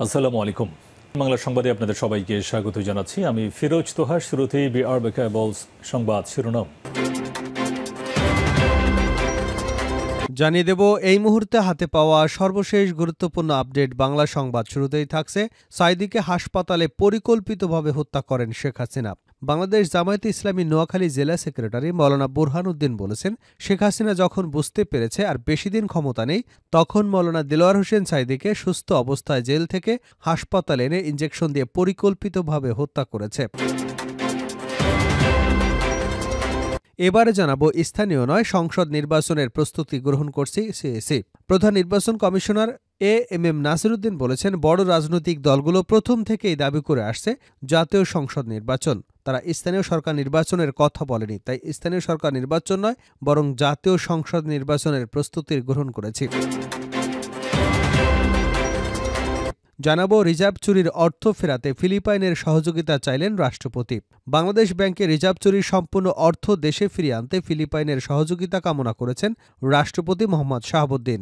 আসসালামু আলাইকুম। বাংলা সংবাদে আপনাদের সবাইকে স্বাগত জানাচ্ছি। আমি ফিরোজ তোহা। শুরুতেই বিআরবি কেবলস সংবাদ শিরোনাম জানিয়ে দেব এই মুহূর্তে হাতে পাওয়া সর্বশেষ গুরুত্বপূর্ণ আপডেট। বাংলা সংবাদ শুরুতেই থাকছে, সাঈদীকে হাসপাতালে পরিকল্পিতভাবে হত্যা করেন শেখ হাসিনা। বাংলাদেশ জামায়াতে ইসলামী নোয়াখালী জেলা সেক্রেটারি মৌলানা বুরহানুদ্দিন বলেছেন, শেখ হাসিনা যখন বুঝতে পেরেছে আর বেশি দিন ক্ষমতা নেই, তখন মৌলানা দেলোয়ার হোসেন সাঈদীকে সুস্থ অবস্থায় জেল থেকে হাসপাতালে এনে ইনজেকশন দিয়ে পরিকল্পিতভাবে হত্যা করেছে। এবারে জানাবো, স্থানীয় নয় সংসদ নির্বাচনের প্রস্তুতি গ্রহণ করছে সিইসি। প্রধান নির্বাচন কমিশনার এম নাসিরউদ্দিন বলেছেন, বড় রাজনৈতিক দলগুলো প্রথম থেকেই দাবি করে আসছে জাতীয় সংসদ নির্বাচন। তারা স্থানীয় সরকার নির্বাচনের কথা বলেনি, তাই স্থানীয় সরকার নির্বাচন নয় বরং জাতীয় সংসদ নির্বাচনের প্রস্তুতি গ্রহণ করেছে। জানাবো, রিজার্ভ চুরির অর্থ ফেরাতে ফিলিপাইনের সহযোগিতা চাইলেন রাষ্ট্রপতি। বাংলাদেশ ব্যাংকে রিজার্ভ চুরির সম্পূর্ণ অর্থ দেশে ফিরিয়ে আনতে ফিলিপাইনের সহযোগিতা কামনা করেছেন রাষ্ট্রপতি মোহাম্মদ শাহাবুদ্দিন।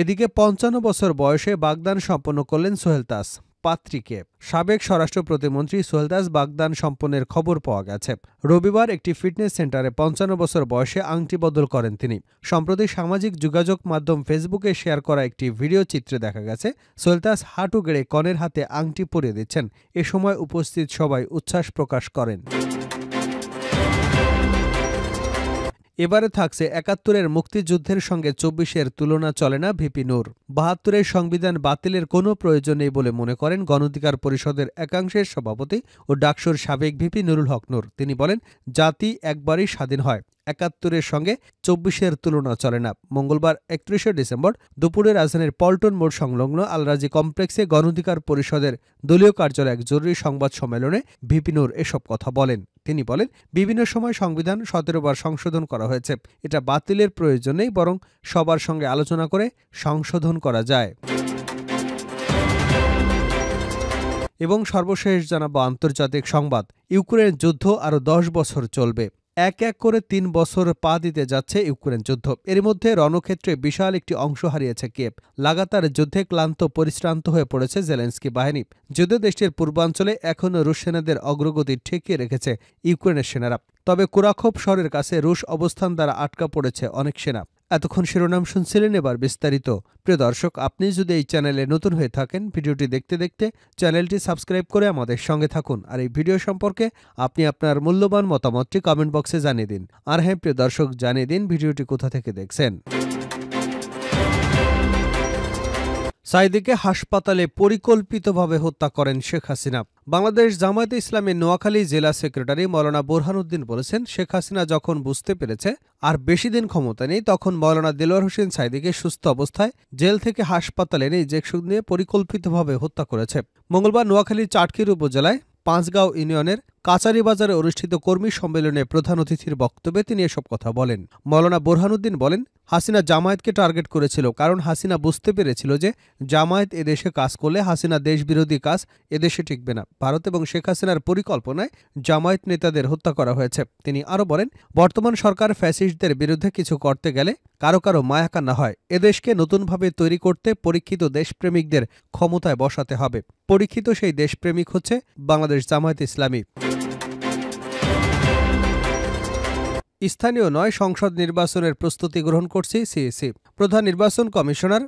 এদিকে ৫৫ বছর বয়সে বাগদান সম্পন্ন করলেন সোহেল তাজ। পাত্রীকে সাবেক স্বরাষ্ট্র প্রতিমন্ত্রী সোহেল তাজ বাগদান সম্পন্নের খবর পাওয়া গেছে। রবিবার একটি ফিটনেস সেন্টারে ৫৫ বছর বয়সে আংটি বদল করেন তিনি। সম্প্রতি সামাজিক যোগাযোগ মাধ্যম ফেসবুকে শেয়ার করা একটি ভিডিও চিত্রে দেখা গেছে, সোহেল তাজ হাঁটু গেড়ে কনের হাতে আংটি পরিয়ে দিচ্ছেন। এ সময় উপস্থিত সবাই উচ্ছ্বাস প্রকাশ করেন। এবারে থাকছে, ৭১-এর মুক্তিযুদ্ধের সঙ্গে ২৪-এর তুলনা চলে না ভিপি নূর। ৭২-এর সংবিধান বাতিলের কোনো প্রয়োজন নেই বলে মনে করেন গণঅধিকার পরিষদের একাংশের সভাপতি ও ডাকসুর সাবেক ভিপি নুরুল হক নূর। তিনি বলেন, জাতি একবারই স্বাধীন হয়, ৭১-এর সঙ্গে ২৪-এর তুলনা চলে না। মঙ্গলবার ৩১শে ডিসেম্বর দুপুরে রাজধানীর পল্টন মোড় সংলগ্ন আলরাজি কমপ্লেক্সে গণঅধিকার পরিষদের দলীয় কার্যালয়ে এক জরুরি সংবাদ সম্মেলনে ভিপি নূর এসব কথা বলেন। তিনি বলেন, বিভিন্ন সময় সংবিধান ১৭ বার সংশোধন করা হয়েছে, এটা বাতিলের প্রয়োজন নেই, বরং সবার সঙ্গে আলোচনা করে সংশোধন করা যায়। এবং সর্বশেষ জানাবো আন্তর্জাতিক সংবাদ, ইউক্রেন যুদ্ধ আরও ১০ বছর চলবে। এক এক করে ৩ বছর পা দিতে যাচ্ছে ইউক্রেন যুদ্ধ। এর মধ্যে রণক্ষেত্রে বিশাল একটি অংশ হারিয়েছে কিয়েভ। লাগাতার যুদ্ধে ক্লান্ত পরিশ্রান্ত হয়ে পড়েছে জেলেনস্কি বাহিনী। যদিও দেশটির পূর্বাঞ্চলে এখনও রুশ সেনাদের অগ্রগতি ঠেকিয়ে রেখেছে ইউক্রেনের সেনারা। তবে কুরাখোভ শহরের কাছে রুশ অবস্থান দ্বারা আটকা পড়েছে অনেক সেনা। এতক্ষণ শিরোনাম শুনছিলেন, এবার বিস্তারিত। প্রিয় দর্শক, আপনি যদি এই চ্যানেলে নতুন হয়ে থাকেন, ভিডিওটি দেখতে দেখতে চ্যানেলটি সাবস্ক্রাইব করে আমাদের সঙ্গে থাকুন। আর এই ভিডিও সম্পর্কে আপনি আপনার মূল্যবান মতামতটি কমেন্ট বক্সে জানিয়ে দিন। আর হ্যাঁ প্রিয় দর্শক, জানিয়ে দিন ভিডিওটি কোথা থেকে দেখছেন। সাঈদীকে হাসপাতালে পরিকল্পিতভাবে হত্যা করেন শেখ হাসিনা। বাংলাদেশ জামায়াতে ইসলামী নোয়াখালী জেলা সেক্রেটারি মৌলানা বুরহানুদ্দিন বলেছেন, শেখ হাসিনা যখন বুঝতে পেরেছে আর বেশি দিন ক্ষমতা নেই, তখন মৌলানা দেলোয়ার হোসেন সাঈদীকে সুস্থ অবস্থায় জেল থেকে হাসপাতালে এনে ইনজেকশন দিয়ে পরিকল্পিতভাবে হত্যা করেছে। মঙ্গলবার নোয়াখালীর চাটখিল উপজেলায় পাঁচগাঁও ইউনিয়নের কাচারি বাজারে অনুষ্ঠিত কর্মী সম্মেলনে প্রধান অতিথির বক্তব্যে তিনি এসব কথা বলেন। মৌলানা বুরহানুদ্দিন বলেন, হাসিনা জামায়াতকে টার্গেট করেছিল, কারণ হাসিনা বুঝতে পেরেছিল যে জামায়াত এদেশে কাজ করলে হাসিনা দেশবিরোধী কাজ এদেশে টিকবে না। ভারত এবং শেখ হাসিনার পরিকল্পনায় জামায়াত নেতাদের হত্যা করা হয়েছে। তিনি আরও বলেন, বর্তমান সরকার ফ্যাসিস্টদের বিরুদ্ধে কিছু করতে গেলে কারো কারো মায়াকান্না হয়। এদেশকে নতুনভাবে তৈরি করতে পরীক্ষিত দেশপ্রেমিকদের ক্ষমতায় বসাতে হবে। পরীক্ষিত সেই দেশপ্রেমিক হচ্ছে বাংলাদেশ জামায়াত ইসলামী। স্থানীয় নয় সংসদ নির্বাচনের প্রস্তুতি গ্রহণ করছে সিইসি। প্রধান নির্বাচন কমিশনার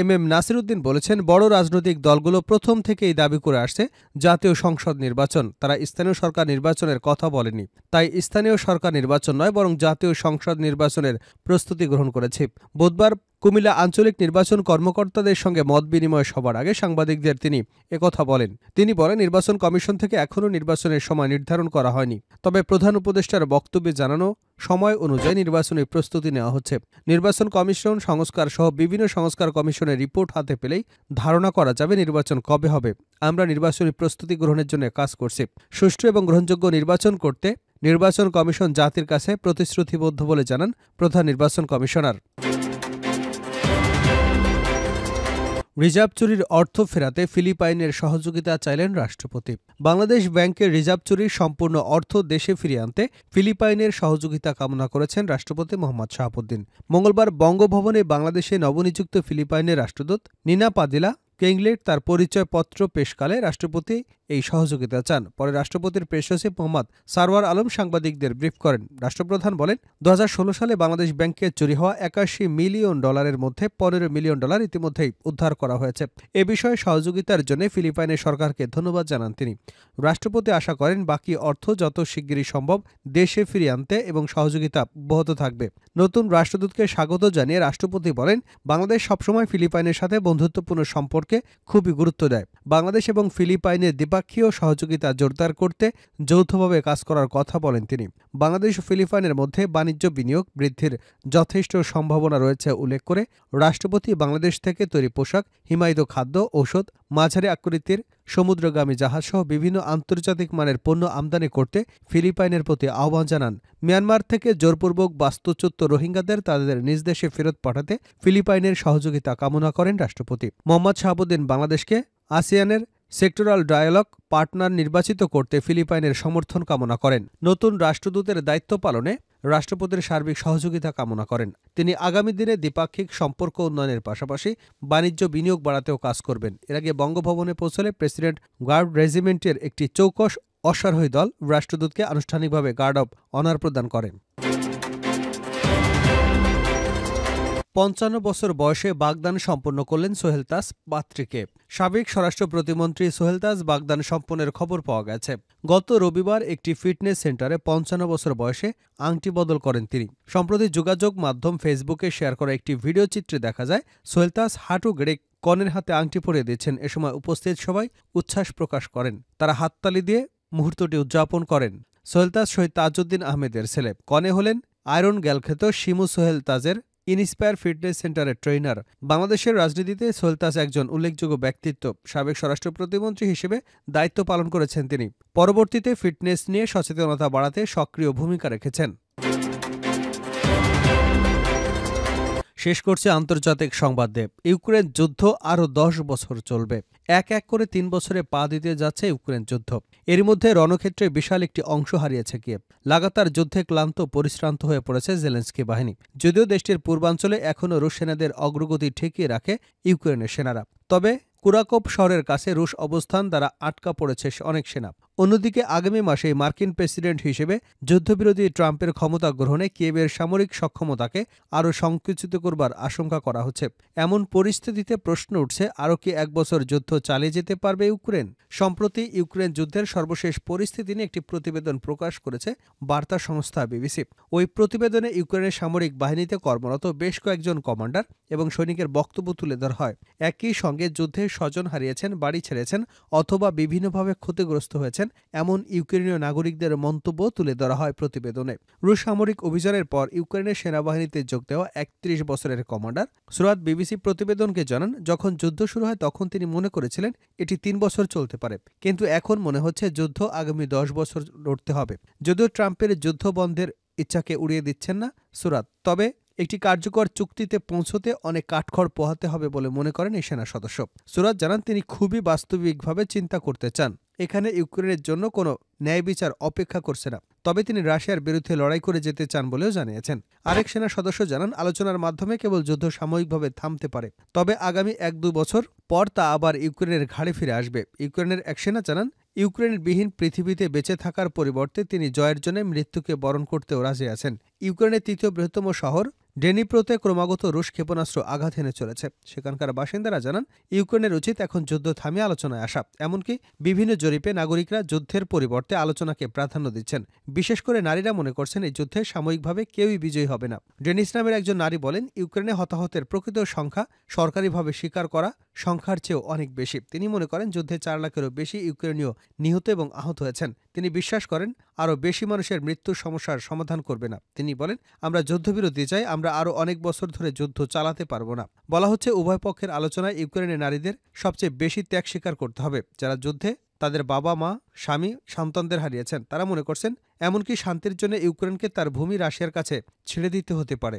এম নাসিরউদ্দিন বলেছেন, বড় রাজনৈতিক দলগুলো প্রথম থেকেই দাবি করে আসছে জাতীয় সংসদ নির্বাচন। তারা স্থানীয় সরকার নির্বাচনের কথা বলেনি, তাই স্থানীয় সরকার নির্বাচন নয় বরং জাতীয় সংসদ নির্বাচনের প্রস্তুতি গ্রহণ করেছে। বুধবার কুমিল্লা আঞ্চলিক নির্বাচন কর্মকর্তাদের সঙ্গে মত বিনিময় সবার আগে সাংবাদিকদের তিনি একথা বলেন। তিনি বলেন, নির্বাচন কমিশন থেকে এখনও নির্বাচনের সময় নির্ধারণ করা হয়নি, তবে প্রধান উপদেষ্টার বক্তব্যে জানানো সময় অনুযায়ী নির্বাচনী প্রস্তুতি নেওয়া হচ্ছে। নির্বাচন কমিশন সংস্কার সহ বিভিন্ন সংস্কার কমিশনের রিপোর্ট হাতে পেলেই ধারণা করা যাবে নির্বাচন কবে হবে। আমরা নির্বাচনী প্রস্তুতি গ্রহণের জন্য কাজ করছি। সুষ্ঠু এবং গ্রহণযোগ্য নির্বাচন করতে নির্বাচন কমিশন জাতির কাছে প্রতিশ্রুতিবদ্ধ বলে জানান প্রধান নির্বাচন কমিশনার। রিজার্ভ চুরির অর্থ ফেরাতে ফিলিপাইনের সহযোগিতা চাইলেন রাষ্ট্রপতি। বাংলাদেশ ব্যাংকের রিজার্ভ চুরির সম্পূর্ণ অর্থ দেশে ফিরিয়ে আনতে ফিলিপাইনের সহযোগিতা কামনা করেছেন রাষ্ট্রপতি মোহাম্মদ শাহাবুদ্দিন। মঙ্গলবার বঙ্গভবনে বাংলাদেশে নবনিযুক্ত ফিলিপাইনের রাষ্ট্রদূত নিনা পাদিলা কেংলেট তার পরিচয়পত্র পেশকালে রাষ্ট্রপতি এই সহযোগিতা চান। পরে রাষ্ট্রপতির প্রেস সচিব মোহাম্মদ সারওয়ার আলম সাংবাদিকদের ব্রিফ করেন। রাষ্ট্রপ্রধান বলেন, 2016 সালে বাংলাদেশ ব্যাংকে চুরি হওয়া $81 মিলিয়ন মধ্যে $15 মিলিয়ন ইতিমধ্যেই উদ্ধার করা হয়েছে। এ বিষয়ে সহযোগিতার জন্য ফিলিপাইনের সরকারকে ধন্যবাদ জানান তিনি। রাষ্ট্রপতি আশা করেন বাকি অর্থ যত শিগগিরই সম্ভব দেশে ফিরিয়ে আনতে এবং সহযোগিতা অব্যাহত থাকবে। নতুন রাষ্ট্রদূতকে স্বাগত জানিয়ে রাষ্ট্রপতি বলেন, বাংলাদেশ সবসময় ফিলিপাইনের সাথে বন্ধুত্বপূর্ণ সম্পর্কে খুবই গুরুত্ব দেয়। বাংলাদেশ এবং ফিলিপাইনের দ্বিপাক্ষীয় সহযোগিতা জোরদার করতে যৌথভাবে কাজ করার কথা বলেন তিনি। বাংলাদেশ ও ফিলিপাইনের মধ্যে বাণিজ্য বিনিয়োগ বৃদ্ধির যথেষ্ট সম্ভাবনা রয়েছে উল্লেখ করে রাষ্ট্রপতি বাংলাদেশ থেকে তৈরি পোশাক, হিমায়িত খাদ্য, ঔষধ, মাঝারি আকৃতির সমুদ্রগামী জাহাজসহ বিভিন্ন আন্তর্জাতিক মানের পণ্য আমদানি করতে ফিলিপাইনের প্রতি আহ্বান জানান। মিয়ানমার থেকে জোরপূর্বক বাস্তুচ্যুত রোহিঙ্গাদের তাদের নিজ দেশে ফেরত পাঠাতে ফিলিপাইনের সহযোগিতা কামনা করেন রাষ্ট্রপতি। মোহাম্মদ শাহাবুদ্দিন বাংলাদেশকে আসিয়ানের সেক্টরাল ডায়ালগ পার্টনার নির্বাচিত করতে ফিলিপাইনের সমর্থন কামনা করেন। নতুন রাষ্ট্রদূতের দায়িত্ব পালনে রাষ্ট্রপতির সার্বিক সহযোগিতা কামনা করেন। তিনি আগামী দিনে দ্বিপাক্ষিক সম্পর্ক উন্নয়নের পাশাপাশি বাণিজ্য বিনিয়োগ বাড়াতেও কাজ করবেন। এর আগে বঙ্গভবনে পৌঁছলে প্রেসিডেন্ট গার্ড রেজিমেন্টের একটি চৌকস অশ্বারোহী দল রাষ্ট্রদূতকে আনুষ্ঠানিকভাবে গার্ড অব অনার প্রদান করেন। 55 বছর বয়সে বাগদান সম্পন্ন করলেন সোহেল তাজ পাত্রীকে। সাবেক স্বরাষ্ট্র প্রতিমন্ত্রী সোহেল তাজ বাগদান সম্পন্নের খবর পাওয়া গেছে। গত রবিবার একটি ফিটনেস সেন্টারে 55 বছর বয়সে আংটি বদল করেন তিনি। সম্প্রতি যোগাযোগ মাধ্যম ফেসবুকে শেয়ার করা একটি ভিডিও চিত্রে দেখা যায় সোহেল তাজ হাঁটু গেড়ে কনের হাতে আংটি পরিয়ে দিচ্ছেন। এ সময় উপস্থিত সবাই উচ্ছ্বাস প্রকাশ করেন। তারা হাততালি দিয়ে মুহূর্তটি উদযাপন করেন। সোহেল তাজ শহীদ তাজউদ্দিন আহমেদের ছেলে। কনে হলেন আয়রন গ্যালখ্যাত শিমু সোহেল তাজের ইনস্পায়ার ফিটনেস সেন্টারের ট্রেনার। বাংলাদেশের রাজনীতিতে সোহেল তাজ একজন উল্লেখযোগ্য ব্যক্তিত্ব। সাবেক স্বরাষ্ট্র প্রতিমন্ত্রী হিসেবে দায়িত্ব পালন করেছেন তিনি। পরবর্তীতে ফিটনেস নিয়ে সচেতনতা বাড়াতে সক্রিয় ভূমিকা রেখেছেন। শেষ করছে আন্তর্জাতিক সংবাদ দেব। ইউক্রেন যুদ্ধ আরও 10 বছর চলবে। এক এক করে 3 বছরে পা দিতে যাচ্ছে ইউক্রেন যুদ্ধ। এর মধ্যে রণক্ষেত্রে বিশাল একটি অংশ হারিয়েছে কিয়েভ। লাগাতার যুদ্ধে ক্লান্ত পরিশ্রান্ত হয়ে পড়েছে জেলেনস্কি বাহিনী। যদিও দেশটির পূর্বাঞ্চলে এখনও রুশ সেনাদের অগ্রগতি ঠেকিয়ে রাখে ইউক্রেনের সেনারা। তবে কুরাকোভ শহরের কাছে রুশ অবস্থান দ্বারা আটকা পড়েছে অনেক সেনা। অন্যদিকে আগামী মাসে মার্কিন প্রেসিডেন্ট হিসেবে যুদ্ধবিরোধী ট্রাম্পের ক্ষমতা গ্রহণে কিয়েভের সামরিক সক্ষমতাকে আরও সংকুচিত করবার আশঙ্কা করা হচ্ছে। এমন পরিস্থিতিতে প্রশ্ন উঠছে, আরও কি 1 বছর যুদ্ধ চালিয়ে যেতে পারবে ইউক্রেন? সম্প্রতি ইউক্রেন যুদ্ধের সর্বশেষ পরিস্থিতি নিয়ে একটি প্রতিবেদন প্রকাশ করেছে বার্তা সংস্থা বিবিসি। ওই প্রতিবেদনে ইউক্রেনের সামরিক বাহিনীতে কর্মরত বেশ কয়েকজন কমান্ডার এবং সৈনিকের বক্তব্য তুলে ধরা হয়। একই সঙ্গে যুদ্ধে স্বজন হারিয়েছেন, বাড়ি ছেড়েছেন অথবা বিভিন্নভাবে ক্ষতিগ্রস্ত হয়েছেন এমন ইউক্রেনীয় নাগরিকদের মন্তব্য তুলে ধরা হয় প্রতিবেদনে। রুশ সামরিক অভিযানের পর ইউক্রেনের সেনাবাহিনীতে যোগ দেওয়া 31 বছরের কমান্ডার সুরাত বিবিসি প্রতিবেদনকে জানান, যখন যুদ্ধ শুরু হয় তখন তিনি মনে করেছিলেন এটি 3 বছর চলতে পারে, কিন্তু এখন মনে হচ্ছে যুদ্ধ আগামী 10 বছর লড়তে হবে। যদিও ট্রাম্পের যুদ্ধ বন্ধের ইচ্ছাকে উড়িয়ে দিচ্ছেন না সুরাত, তবে একটি কার্যকর চুক্তিতে পৌঁছতে অনেক কাঠখড় পোহাতে হবে বলে মনে করেন এই সেনা সদস্য। সুরাত জানান তিনি খুবই বাস্তবিকভাবে চিন্তা করতে চান। এখানে ইউক্রেনের জন্য কোনো ন্যায় বিচার অপেক্ষা করছে না। তবে তিনি রাশিয়ার বিরুদ্ধে লড়াই করে যেতে চান বলেও জানিয়েছেন। আরেক সেনা সদস্য জানান, আলোচনার মাধ্যমে কেবল যুদ্ধ সাময়িকভাবে থামতে পারে, তবে আগামী 1-2 বছর পর তা আবার ইউক্রেনের ঘাড়ে ফিরে আসবে। ইউক্রেনের এক সেনা জানান, ইউক্রেনবিহীন পৃথিবীতে বেঁচে থাকার পরিবর্তে তিনি জয়ের জন্য মৃত্যুকে বরণ করতেও রাজি আছেন। ইউক্রেনের 3য় বৃহত্তম শহর ডেনিপ্রোতে ক্রমাগত রুশ ক্ষেপণাস্ত্র আঘাত হেনে চলেছে। সেখানকার বাসিন্দারা জানান, ইউক্রেনের উচিত এখন যুদ্ধ থামিয়ে আলোচনায় আসা। এমনকি বিভিন্ন জরিপে নাগরিকরা যুদ্ধের পরিবর্তে আলোচনাকে প্রাধান্য দিচ্ছেন। বিশেষ করে নারীরা মনে করছেন এই যুদ্ধে সাময়িকভাবে কেউই বিজয়ী হবে না। ডেনিস নামের একজন নারী বলেন, ইউক্রেনে হতাহতের প্রকৃত সংখ্যা সরকারিভাবে স্বীকার করা সংখ্যার চেয়েও অনেক বেশি। তিনি মনে করেন যুদ্ধে 4 লাখেরও বেশি ইউক্রেনীয় নিহত এবং আহত হয়েছেন। তিনি বিশ্বাস করেন আরও বেশি মানুষের মৃত্যুর সমস্যার সমাধান করবে না। তিনি বলেন, আমরা যুদ্ধবিরতি চাই, আমরা আরও অনেক বছর ধরে যুদ্ধ চালাতে পারবো না। বলা হচ্ছে উভয় পক্ষের আলোচনায় ইউক্রেনের নারীদের সবচেয়ে বেশি ত্যাগ স্বীকার করতে হবে, যারা যুদ্ধে তাদের বাবা মা, স্বামী, সন্তানদের হারিয়েছেন। তারা মনে করছেন এমনকি শান্তির জন্য ইউক্রেনকে তার ভূমি রাশিয়ার কাছে ছেড়ে দিতে হতে পারে।